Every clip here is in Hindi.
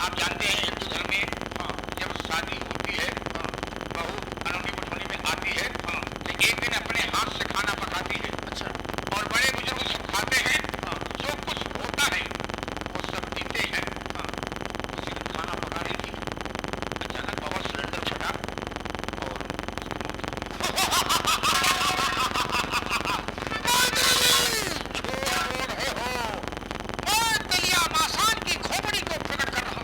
आप जानते हैं हिंदू धर्म में जब शादी होती है, बहू अनोनी पठौनी में आती है तो एक दिन अपने हाथ से खाना पकाती है। अच्छा। और बड़े बुजुर्ग सब खाते हैं। जो कुछ होता है वो सब पीते हैं। उसी दिन खाना पका रही थी, अचानक बाबा सिलेंडर फटा और मैं दलिया मासान की खोपड़ी को प्रकट कर रहा हूं।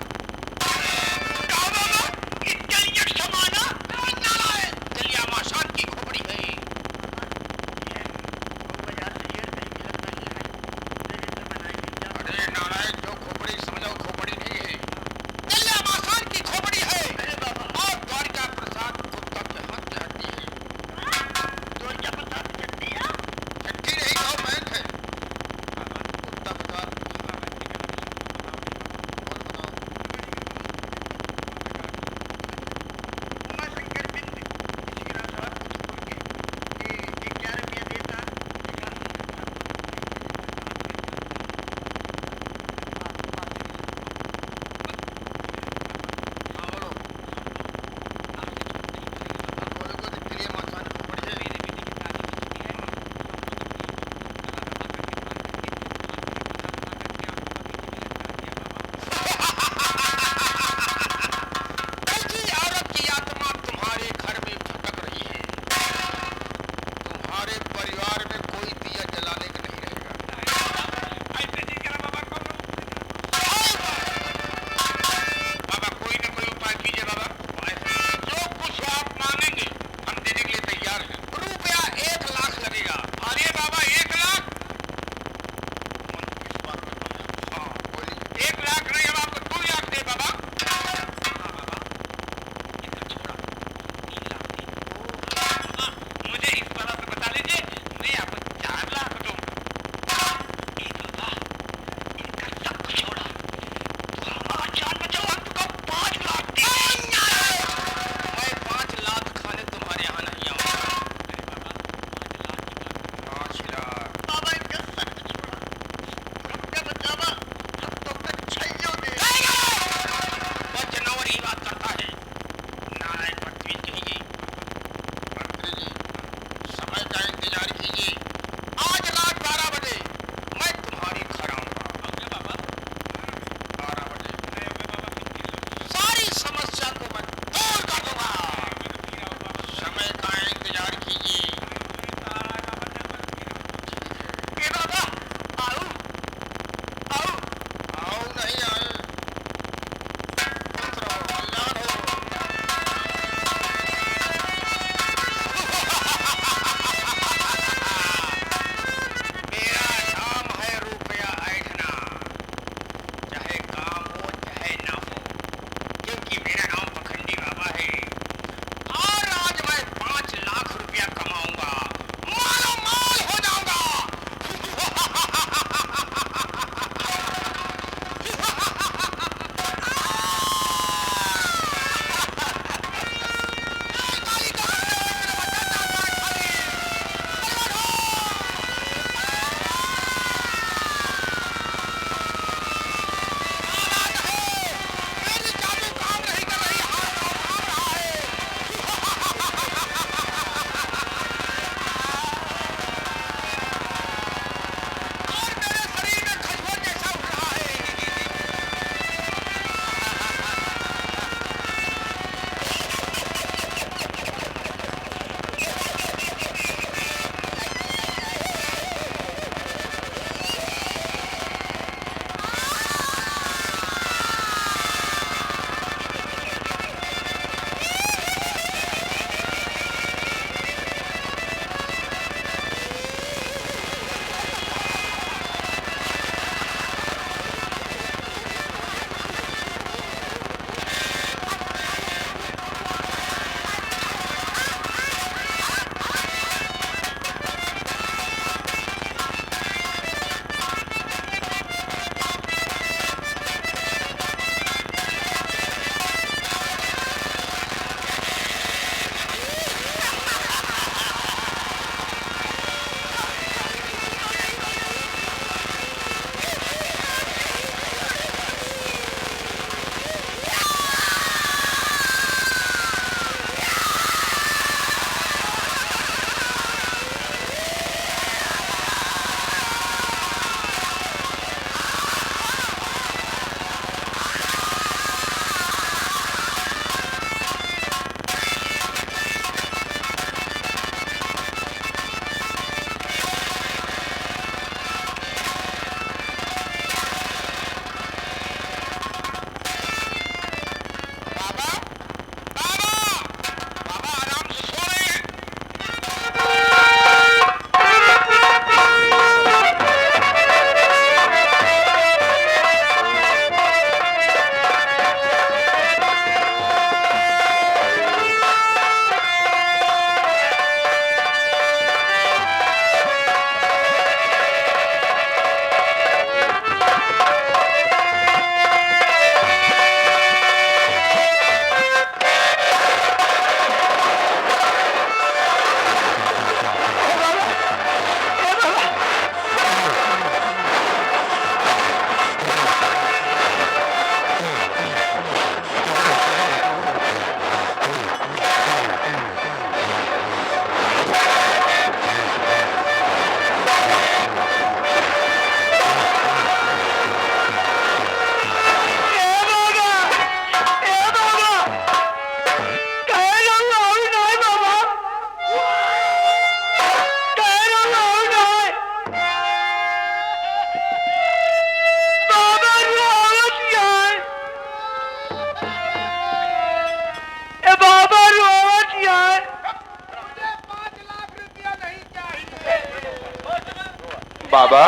बाबा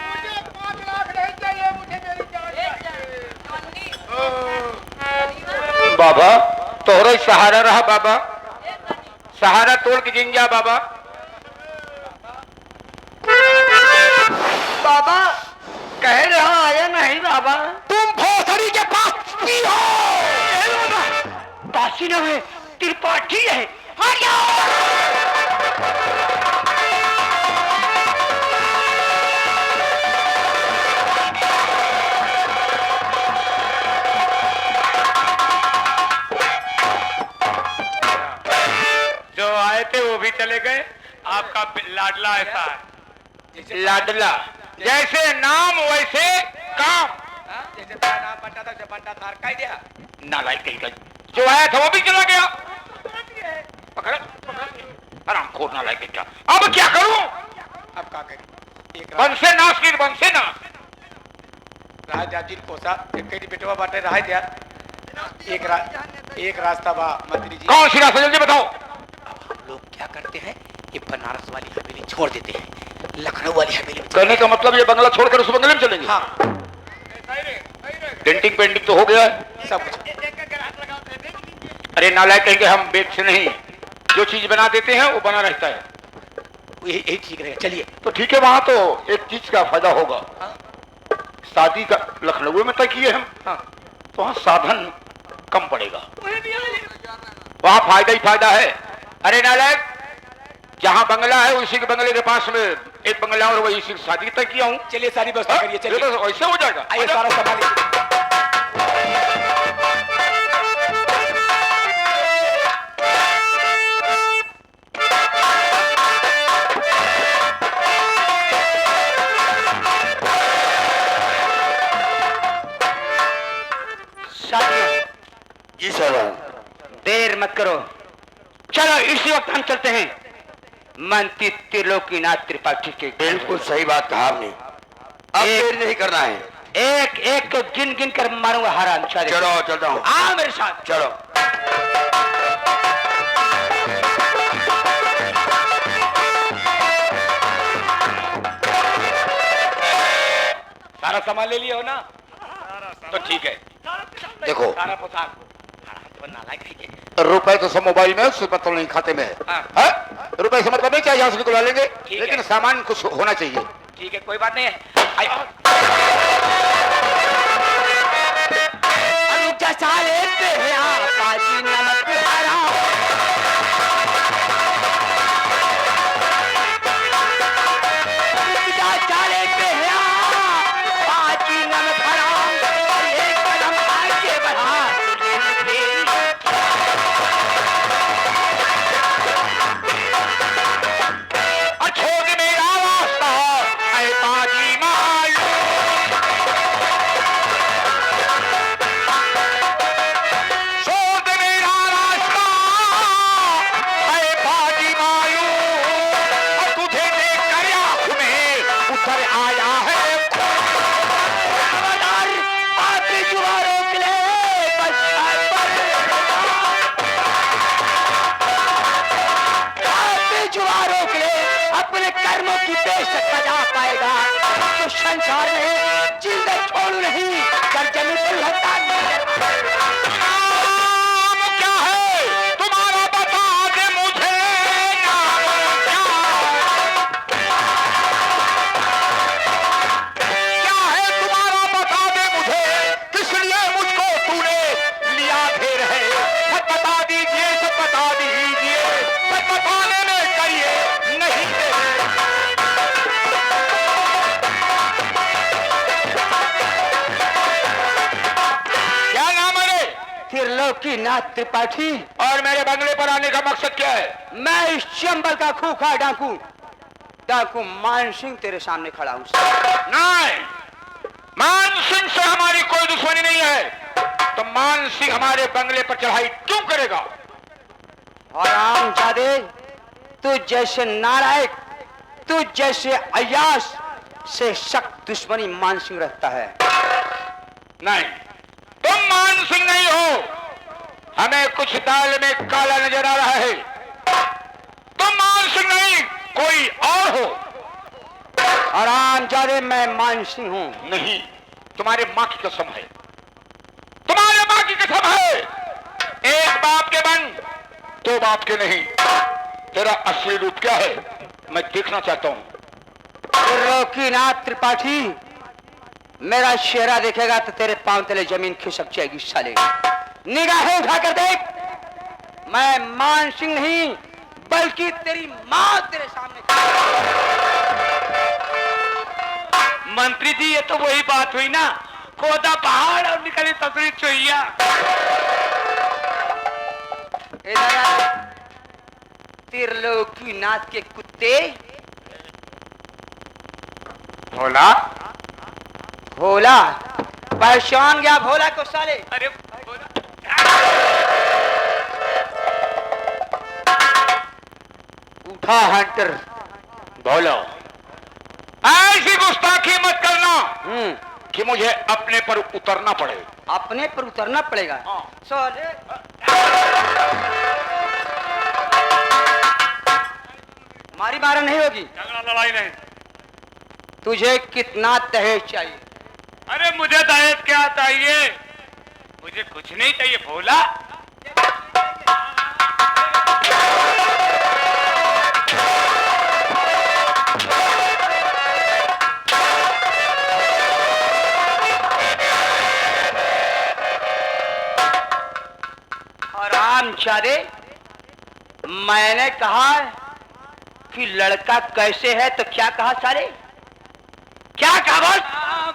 मुझे 5 लाख नहीं चाहिए, मुझे मेरी जान चाहिए। बाबा तोहरा ही सहारा रहा बाबा, सहारा तोड़ के गिन जा बाबा। बाबा कह रहा आया नहीं बाबा। तुम भोसड़ी के पास हो? पासी न है, त्रिपाठी है। हट जाओ। जो आए थे वो भी चले गए, आपका लाडला ऐसा है। लाडला जैसे नाम वैसे काम। जैसे मेरा नाम बंटा था, जब बंटा था कह दिया। नालायक कहीं का जो आया था वो भी चला गया। पकड़ आराम खोर नालायक कहीं का। अब क्या करूं? अब क्या करें? एक बन से नाश फिर बन से नाश। राजा जी कोसा एक कई बेटवा बाटे रहा दिया। एक रास्ता बा मंत्री जी। कौन सी रास्ता जल्दी बताओ। हम लोग क्या करते हैं कि बनारस वाली हवेली छोड़ देते हैं, लखनऊ वाली हवेली में कहने का मतलब ये बंगला छोड़कर उस बंगले में चलेंगे। हाँ डेंटिंग पेंटिंग तो हो गया है सब कुछ। अरे नालायक कहेंगे हम बेच से नहीं, जो चीज बना देते हैं वो बना रहता है। यही ठीक रहेगा, चलिए। तो ठीक है, वहां तो एक चीज का फायदा होगा। हाँ। शादी का लखनऊ में तय किए हम। हाँ। तो वहां साधन कम पड़ेगा, वहां फायदा ही फायदा है। अरे नालायक जहां बंगला है उसी के बंगले के पास में एक बंगला और वही शादी तय किया हूँ। चलिए सारी व्यवस्था करिए, चलिए। तो ऐसे हो जाएगा। आइए सारा संभालिए। जी सर, देर मत करो, चलो इसी वक्त हम चलते हैं मंत्री त्रिलोकीनाथ त्रिपाठी के। बिल्कुल सही बात कहा आपने, अब देर नहीं करना है। एक एक को गिन गिन कर मारूंगा हराम। चलो चलता हूँ, आओ मेरे साथ। चलो। सारा सामान ले लिया हो ना? तो ठीक है। देखो सारा पोशाक रुपए तो सब मोबाइल में, उससे मतलब नहीं खाते में। हाँ? रुपए से मतलब नहीं, चाहिए यहाँ से निकलवा लेंगे, लेकिन सामान कुछ होना चाहिए। ठीक है, कोई बात नहीं है। संसार में जिंदा छोड़ू नहीं, कर जमीन पर लौटा क्या है तुम्हारा बता दे मुझे, क्या है तुम्हारा बता दे मुझे, किस लिए मुझको तूने लिया घेर है। सब बता दीजिए, सब बता दीजिए, सब बताने में करिए नहीं दे। त्रिलोकीनाथ त्रिपाठी। और मेरे बंगले पर आने का मकसद क्या है? मैं इस चंबल का खूंखार डाकू मान सिंह तेरे सामने खड़ा हूं। नहीं, मान सिंह से हमारी कोई दुश्मनी नहीं है, तो मान सिंह हमारे बंगले पर चढ़ाई क्यों करेगा? हरामजादे, तू जैसे नालायक, तू जैसे अय्याश से सख्त दुश्मनी मान सिंह रखता है। नहीं, तुम मान सिंह नहीं हो, हमें कुछ दाल में काला नजर आ रहा है। तुम मान सिंह नहीं, कोई और हो। हरामजादे, मैं मान सिंह हूँ। नहीं, तुम्हारे माँ की कसम है, तुम्हारे माँ की कसम है। एक बाप के बन, दो बाप के नहीं। तेरा असली रूप क्या है मैं देखना चाहता हूँ। त्रिलोकीनाथ त्रिपाठी, मेरा चेहरा देखेगा तो तेरे पांव तले जमीन खिसक जाएगी साले। निगाहें उठाकर देख, मैं मान सिंह नहीं बल्कि तेरी माँ तेरे सामने। मंत्री जी, ये तो वही बात हुई ना, खोदा पहाड़ और निकली तस्वीर चोइया। इधर आ, त्रिलोकीनाथ के कुत्ते। भोला, भोला पहचान गया भोला को साले। अरे उठा हंटर। भोला, ऐसी गुस्ताखी मत करना कि मुझे अपने पर उतरना पड़े। अपने पर उतरना पड़ेगा हाँ। साले। मारी मारा नहीं होगी, झगड़ा लड़ाई नहीं। तुझे कितना दहेज चाहिए? अरे मुझे दहेज क्या चाहिए, मुझे कुछ नहीं चाहिए भोला। हरामजादे, मैंने कहा कि लड़का कैसे है तो क्या कहा साले? क्या कहा बोल?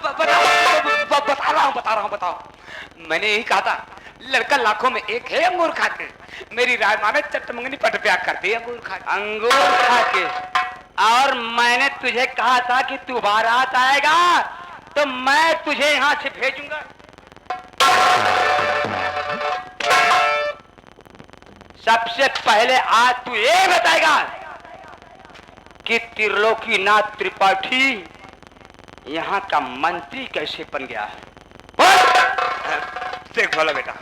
बता रहा हूँ बताओ। मैंने यही कहा था, लड़का लाखों में एक है अंगूर खा के। मेरी राय माने चटमंगनी पट ब्याह कर दे अंगूर खा के। अंगूर खा के। और मैंने तुझे कहा था कि तू बारात आएगा तो मैं तुझे यहाँ से भेजूंगा। सबसे पहले आज तू ये बताएगा कि त्रिलोकीनाथ त्रिपाठी यहाँ का मंत्री कैसे बन गया है। देख भोला बेटा,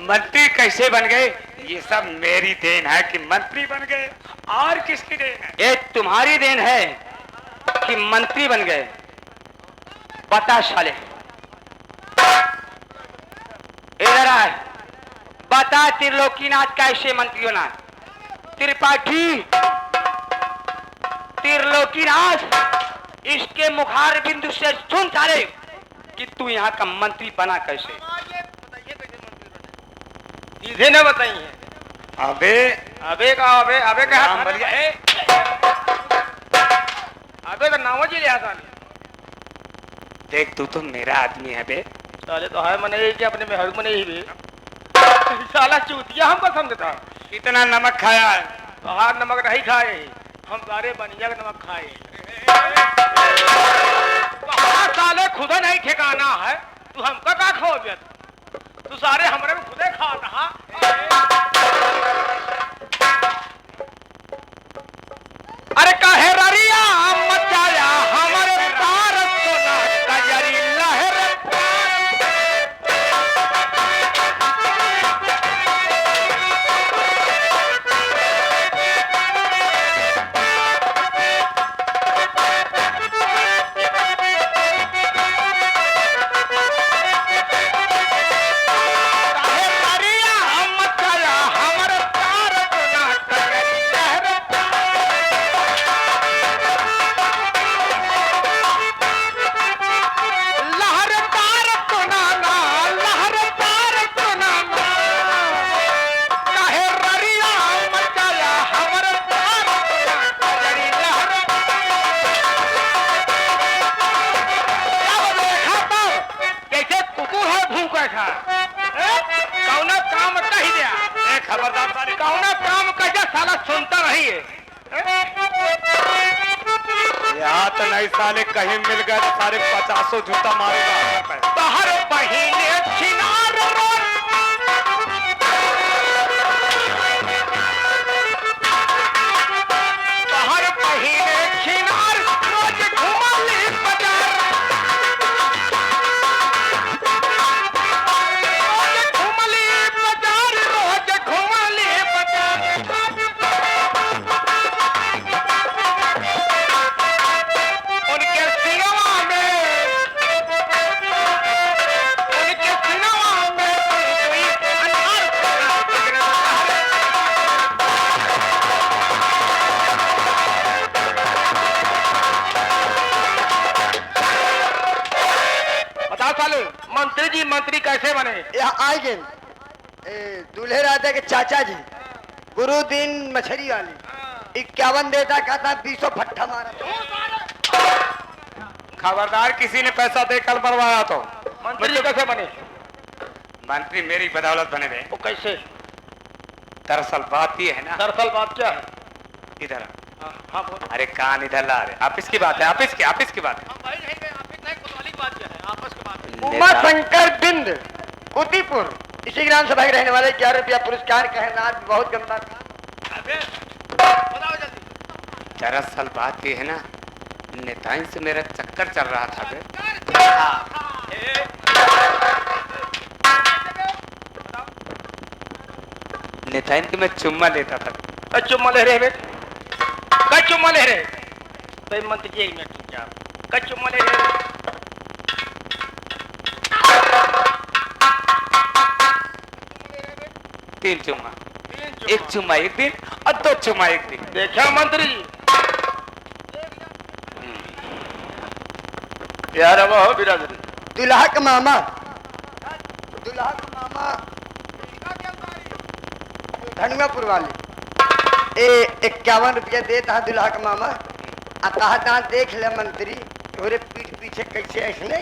मंत्री कैसे बन गए ये सब मेरी देन है कि मंत्री बन गए, और किसकी देन है? ये तुम्हारी देन है कि मंत्री बन गए। बता साले, इधर आए, बता त्रिलोकीनाथ कैसे मंत्री होना है? त्रिपाठी, त्रिलोकीनाथ, इसके मुखार बिंदु से सुन साले कि तू यहाँ का मंत्री बना कैसे? सीधे न बताइए। अबे अबे का अबे अबे का हाथ भर गया। अबे का नाम जी लिया साले। देख तू तो मेरा आदमी है बे। साले तो है मने कि अपने में हर मने ही बे। साला चूतिया हमको समझता। कितना नमक खाया है? बाहर नमक नहीं खाए, हम सारे बनिया का नमक खाए। बाहर साले खुदा नहीं ठिकाना है, तू हमका का खो गया? तू सारे हमारे में खुदे खा रहा। अरे काहे ररिया मचाया हमारे तार सोना कजरी लहर। खबरदार सारी कौना काम कैसे साला सुनता नहीं है। यहाँ तो नहीं साले, कहीं मिल गए तो सारे 50 जूता मारेगा। बाहर बहिने छिनार बाहर बहिने छिनार रोज घुमाली बाजार। रोज घुमाली बाजार, रोज घुमाली बाजार। साले मंत्री जी मंत्री कैसे बने? यहाँ आए गए दूल्हे राजा के चाचा जी गुरुदीन मछली वाली 51 देता कहता 20 फट्टा मारा। खबरदार किसी ने पैसा देकर मरवाया तो मंत्री कैसे बने? मंत्री मेरी बदौलत बने थे। वो कैसे? दरअसल बात ये है ना, दरअसल बात क्या है? इधर हाँ बोल। अरे कान इधर ला रहे, ऑफिस की बात है, ऑफिस की बात है। उमा शंकर बिंद कुतीपुर इसी ग्राम सभा के रहने वाले 11 रुपया पुरस्कार कहनार बहुत गंदा था। दरअसल बात ये है ना, नेताइन से मेरा चक्कर चल रहा था बे। नेताइन के मैं चुम्मा लेता था। चुम्मा ले रहे बेटे? क्या चुम्मा ले रहे? तो मंत्री जी 1 मिनट क्या क्या चुम्मा ले रहे? 3 चुम्मा, 1 चुम्मा 1 दिन और 2 चुम्मा 1 दिन। देखा मंत्री जी यार अब हो बिरादरी दुल्हा का मामा धनुआपुर वाले 51 रुपया देता है दुल्हा का मामा। कहा देख ले मंत्री तोरे पीठ पीछे कैसे ऐसने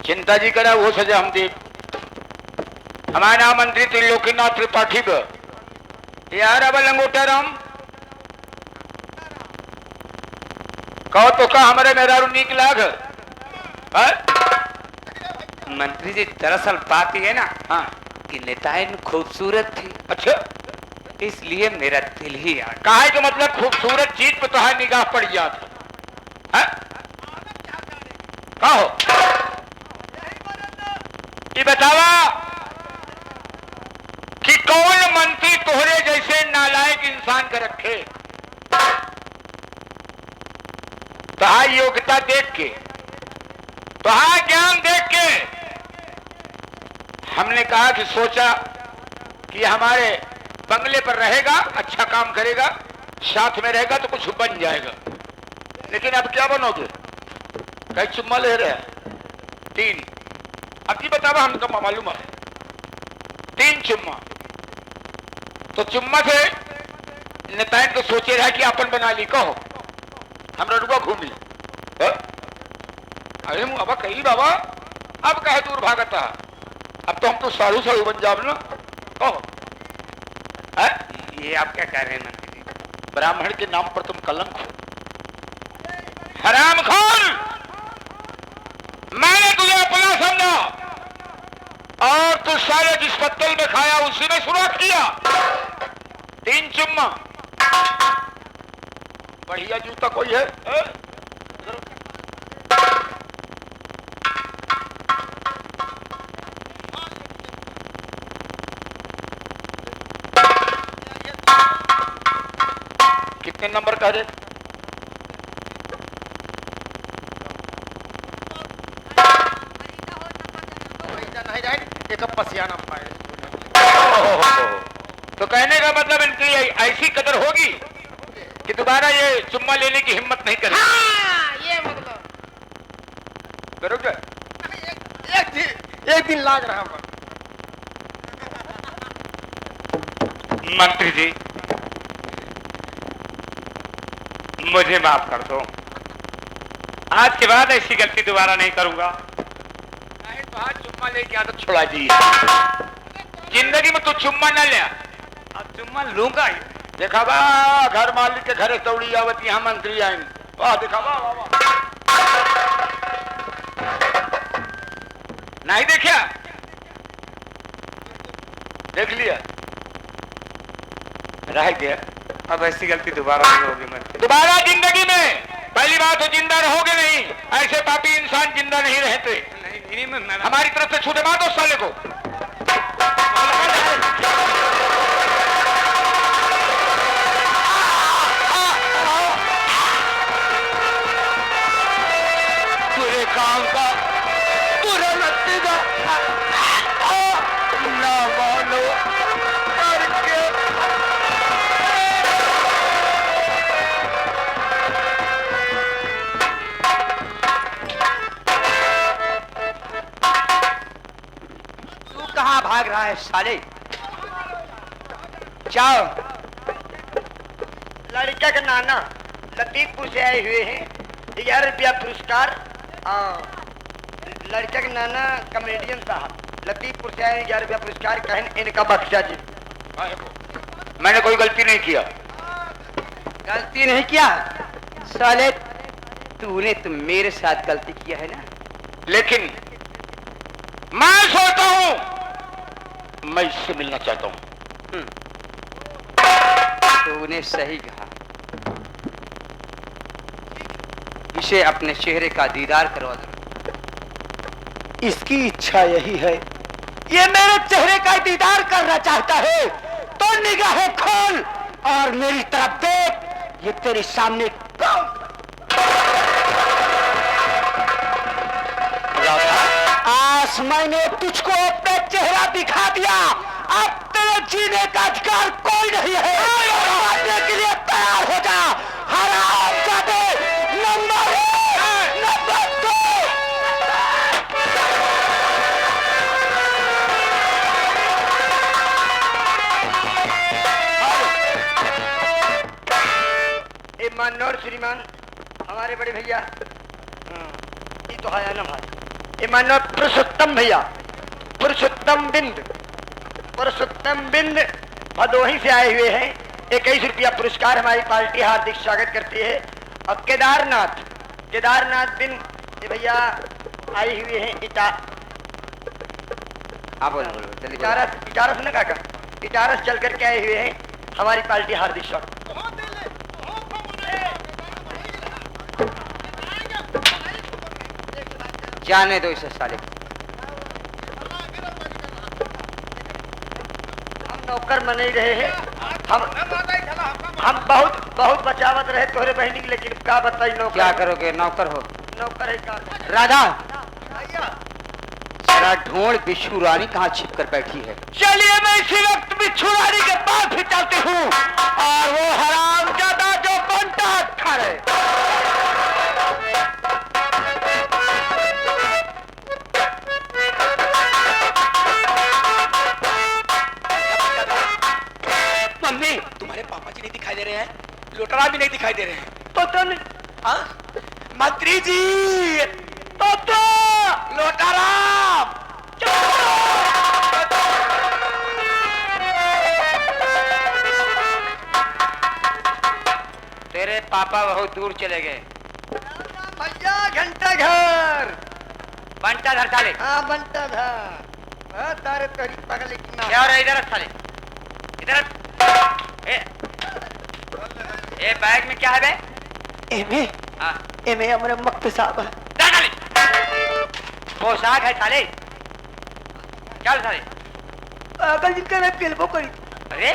चिंता जी करा वो सजा हम दे। हमारा नाम मंत्री त्रिलोकीनाथ त्रिपाठी ब यार अब लंगोटा राम कहो तो का हमारे मेहरारू नीक लाग है? मंत्री जी दरअसल बात ये है ना, हाँ कि नेताइन खूबसूरत थी, अच्छा इसलिए मेरा दिल ही आ गया। काहे के मतलब खूबसूरत चीज पे तो है निगाह पड़ जाता है? कहो ये बतावा कि कौन मंत्री तोहरे जैसे नालायक इंसान के रखे? तहा योग्यता देख के, तहा ज्ञान देख के हमने कहा कि सोचा कि हमारे बंगले पर रहेगा, अच्छा काम करेगा, साथ में रहेगा तो कुछ बन जाएगा। लेकिन अब क्या बनोगे? कई चुम्मा ले रहे हैं 3। अब की बतावा हमको मालूम है 3 चुम्मा। तो चुम्मा से नेताइन तो सोचे रहा कि अपन बना ली। कहो हम रडुआ घूमी अरे अब कही बाबा अब कहे दूर भागता, अब तो हम तो साड़ू साड़ू बन जाओ ना। कहो ये आप क्या कह रहे हैं मंत्री जी? ब्राह्मण के नाम पर तुम कलंक हो, हरामखोर। मैंने तुझे अपना समझा और तू सारे जिस पत्तल में खाया उसी में सुराख किया। 3 चुम्मा। बढ़िया जूता कोई है? कितने नंबर कह रहे? एक पसियाना पाए। तो कहने का मतलब इनकी ऐसी कदर होगी कि दोबारा ये चुम्मा लेने की हिम्मत नहीं करेगी। हाँ, ये मतलब करोगे? एक दिन लाग रहा है। मंत्री जी मुझे माफ कर दो, आज के बाद ऐसी गलती दोबारा नहीं करूंगा। तो चुम्मा लेके आदत छुड़ा दी। जिंदगी में तू चुम्मा न लिया, अब चुम्मा लूंगा ही। देखा बा घर मालिक के घरे दौड़ी आवत, यहाँ मंत्री आएंगे। वाह देखा बा नहीं देखा? देख लिया? रह गया। अब ऐसी गलती दोबारा नहीं होगी मंत्री। दोबारा जिंदगी में पहली बात तो जिंदा रहोगे नहीं, ऐसे पापी इंसान जिंदा नहीं रहते। नहीं, मैं हमारी तरफ से छूटे मार दो साले को। पूरे काम का पूरा रत्ती का ना मानो करके भाग रहा है साले? जाओ। लड़का का नाना लतीफपुर से आए हुए हैं, 1000 रुपया पुरस्कार। लड़का का नाना कॉमेडियन साहब लतीफपुर से आए, 1000 रुपया पुरस्कार। कहन इनका बख्शा जी। मैंने कोई गलती नहीं किया। गलती नहीं किया साले, तूने तो मेरे साथ गलती किया है ना। लेकिन मैं सोचता हूं मैं इससे मिलना चाहता हूं। तूने सही कहा, इसे अपने चेहरे का दीदार करवा दो। इसकी इच्छा यही है। ये मेरे चेहरे का दीदार करना चाहता है तो निगाहें खोल और मेरी तरफ देख। ये तेरे सामने कौन? आज मैंने तुझको अपना चेहरा दिखा दिया, अब तेरे जीने का अधिकार कोई नहीं है। मारने के लिए तैयार हो जा। हरामजादे। Number 1, number 2। मनोहर श्रीमान हमारे बड़े भैया, ये तो है ना भाई, ये मनोहर पुरुषोत्तम भैया, पुरुषोत्तम बिंद भदोही से आए हुए हैं। 21 रुपया पुरस्कार। हमारी पार्टी हार्दिक स्वागत करती है। और केदारनाथ बिन ये भैया आई हुए हैं। इटारस न काका, इटारस चल करके आए हुए हैं। हमारी पार्टी हार्दिक स्वागत। जाने दो इसे साले। हम नौकर मन ही रहे हैं। हम बहुत बचावत रहे तोहरे बहनी की, लेकिन क्या बताई नौकर। क्या करोगे? नौकर हो। नौकर है का राधा, भैया। सारा ढोंड बिच्छू रानी कहाँ छिप कर बैठी है? चलिए मैं इसी वक्त बिच्छू रानी के पास भी चलती हूँ और वो हरामजादा जो बंटा खा रहे। मम्मी, तुम्हारे पापा जी नहीं दिखाई दे रहे हैं, लोटरा भी नहीं दिखाई दे रहे हैं। तो तुम मंत्री जी, तो लोटाराम। तेरे पापा बहुत दूर चले गए। भैया घंटा घर बंटा धर साले। हाँ बंटा घर। तारे तोरी पगले की ना। क्या हो रहा है? इधर साले, इधर। ए बैग में क्या है बे? एमे हमारे मक्त साहब है। पोशाक है साले। चल साले। पागल जिनका मैं फिल्मों करी। अरे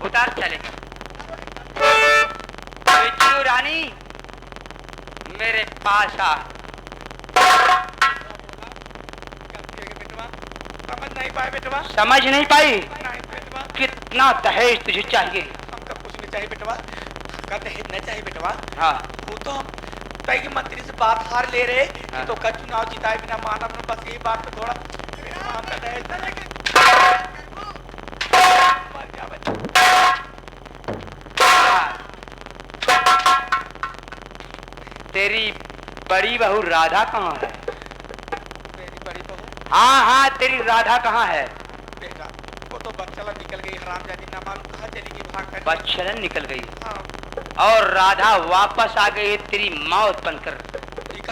उतार चले। बिच्छू रानी मेरे पास आ। समझ नहीं पाए बेटवा। समझ नहीं पाई? नहीं बेटवा। कितना दहेज तुझे चाहिए? हमका कुछ नहीं चाहिए बेटवा, हमका दहेज नहीं चाहिए बेटवा। हाँ, वो तो हम कई मंत्री से बात हार ले रहे कि तो का चुनाव जिताए बिना माना, बस यही बात पे थोड़ा हमका दहेज न लगे। मर जा बच्चा। तेरी बड़ी बहू राधा कहाँ है? मेरी बड़ी बहू? हाँ, तेरी राधा कहाँ है? बेटा वो तो बच्चा निकल गई, हरामजादी ना मालूम कहाँ चली गई, भाग कर। बच्चलन निकल गई। हाँ। और राधा वापस आ गई है तेरी मौत बनकर।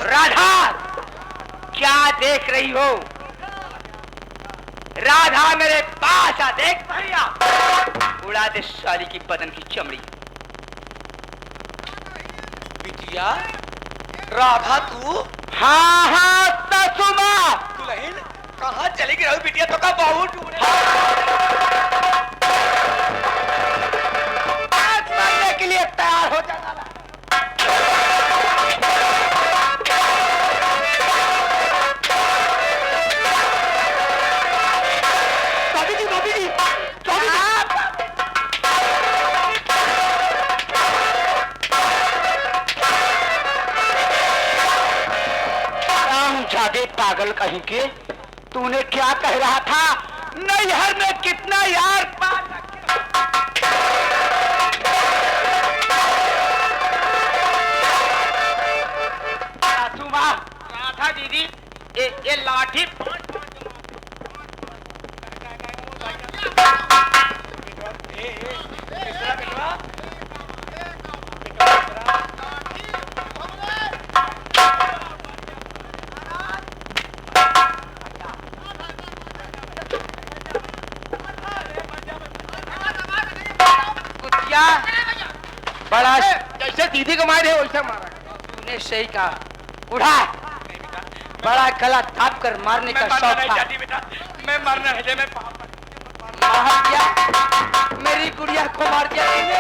राधा, क्या देख रही हो? राधा मेरे पास आ। देख भैया, उड़ा दे साली की बदन की चमड़ी। बिटिया राधा तू? हाँ, तसुमा। दुल्हन कहाँ चली गई बिटिया? तो का बहू ढूंढे। मरने के लिए तैयार हो जाना। भाभी जी, जादे पागल कहीं के। तूने क्या कह रहा था? नैहर में कितना यार राधा दीदी ये लाठी कुतिया बड़ा जैसे दीदी को मारे वैसे मारा। तूने सही कहा। उठा, बड़ा गला थाप कर मारने का शौक था। बेटा मैं मरना है मैं मार दिया, मेरी गुड़िया को मार दिया तूने।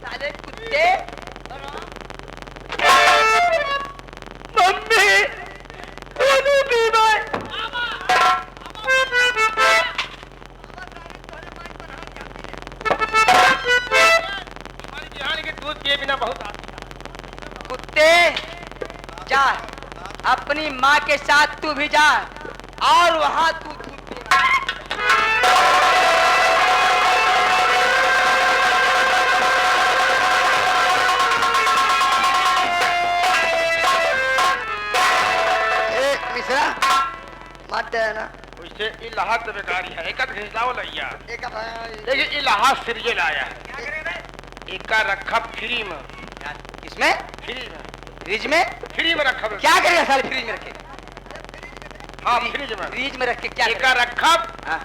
साले कुत्ते, दूध पिए बिना बहुत कुत्ते जा, अपनी माँ के साथ तू भी जा और वहां तू दूध पिए। मिश्रा मत देना। उससे इलाहात तो बेकारी है। एक घिसलाओ लैया एक देखिए इलाहात सिरिये लाया है। एक का रखा फ्री में। इसमें फ्री में फ्रिज में फ्री में रखा। क्या करेगा साले फ्रिज में रखे? हाँ फ्रिज में। फ्रिज में रख के क्या एक का रखा हाँ,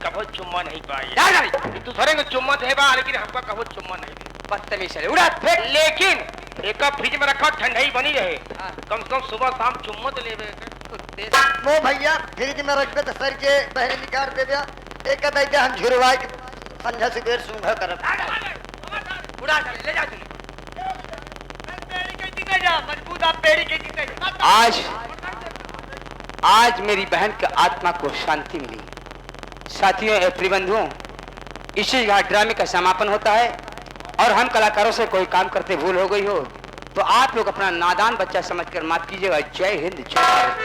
कभो चुम्मा नहीं पाई। जा गाड़ी। तू थोड़े चुम्मा थे बा, लेकिन हमका कभो चुम्मा नहीं दी। बदतमीज चले उड़ा फेंक। लेकिन एक का फ्रिज में रखा ठंडाई बनी रहे। हाँ। कम से कम सुबह शाम चुम्मा तो ले कुत्ते वो भैया फ्रिज में रख दे तो सर के बहरे निकाल दे दिया। एक दे दे हम झुरवा के संझा से देर सूंघा करब। उड़ा चले ले जा तू। मजबूत आप पेड़ी के जीते। आज मेरी बहन की आत्मा को शांति मिली। साथियों एवं प्रिबंधुओं, इसी घाट ड्रामे का समापन होता है और हम कलाकारों से कोई काम करते भूल हो गई हो तो आप लोग अपना नादान बच्चा समझकर माफ कीजिएगा। जय हिंद, जय भारत।